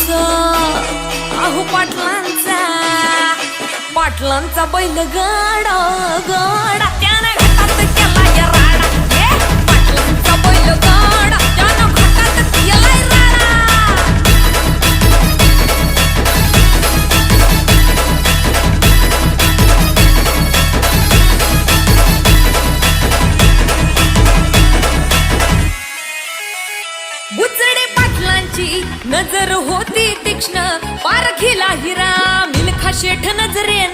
अहो पाटलांचा बैल गाडा गाडा त्यानं घाटात केला या राडा. पाटलांचा बैल गाडा त्यानं घाटात केला राडा. बुचडे पाटलांची नजर होती तीक्ष्ण, पारखीला हिरा मिल्खा शेठ नजरेनं